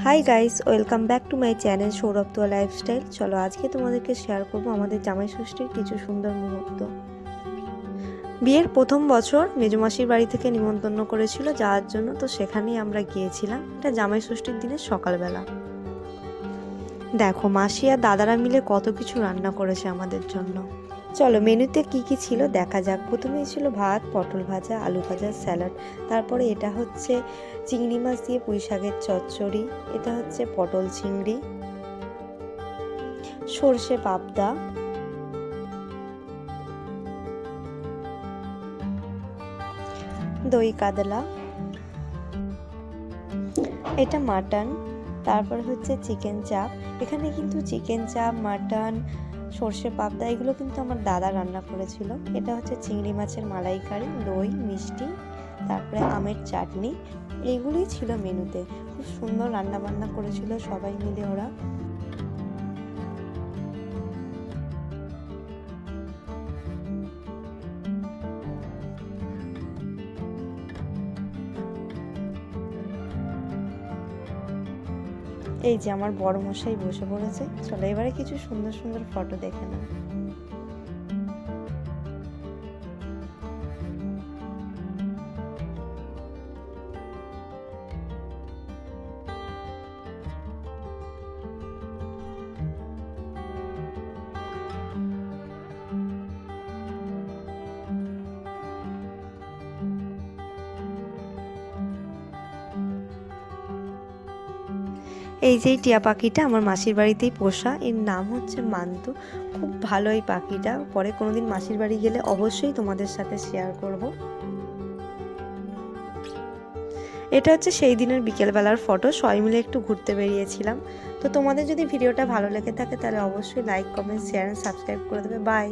Hi guys, welcome back to my channel Sourav Toya lifestyle. চলো আজকে তোমাদেরকে শেয়ার করব আমাদের জামাই ষষ্ঠীর কিছু সুন্দর মুহূর্ত। বিয়ের প্রথম বছর মেজমাসির বাড়ি থেকে নিমন্ত্রণ করেছিল যাওয়ার জন্য, তো সেখানেই আমরা গিয়েছিলাম। এটা জামাই ষষ্ঠীর দিনের সকালবেলা। দেখো মাসি আর দাদারা মিলে কত কিছু রান্না করেছে আমাদের জন্য। চলো মেনুতে কি কি ছিল দেখা যাক। প্রথমেই ছিল ভাত, পটল ভাজা, আলু ভাজা, স্যালাড। তারপরে এটা হচ্ছে চিংড়ি মাছ দিয়ে পুঁই শাকের চচ্চড়ি। এটা হচ্ছে পটল চিংড়ি, সর্ষে পাবদা, দই কাতলা, এটা মাটন। তারপর হচ্ছে চিকেন চাপ। এখানে কিন্তু চিকেন চাপ, মাটন, সর্ষে পাবদা এগুলো কিন্তু আমার দাদা রান্না করেছিল। এটা হচ্ছে চিংড়ি মাছের মালাইকারি, দই, মিষ্টি, তারপরে আমের চাটনি। এইগুলোই ছিল মেনুতে। খুব সুন্দর রান্না বান্না করেছিল সবাই মিলে ওরা। এই যে আমার বড় মশাই বসে পড়েছে। চলো এবারে কিছু সুন্দর সুন্দর ফটো দেখে নাও। এই যে টিয়া পাখিটা আমার মাসির বাড়িতেই পোষা, এর নাম হচ্ছে মান্তু। খুব ভালো এই পাখিটা। পরে কোনোদিন মাসির বাড়ি গেলে অবশ্যই তোমাদের সাথে শেয়ার করব। এটা হচ্ছে সেই দিনের বিকেলবেলার ফটো। সবাই মিলে একটু ঘুরতে বেরিয়েছিলাম। তো তোমাদের যদি ভিডিওটা ভালো লেগে থাকে তাহলে অবশ্যই লাইক, কমেন্ট, শেয়ার, সাবস্ক্রাইব করে দেবে। বাই।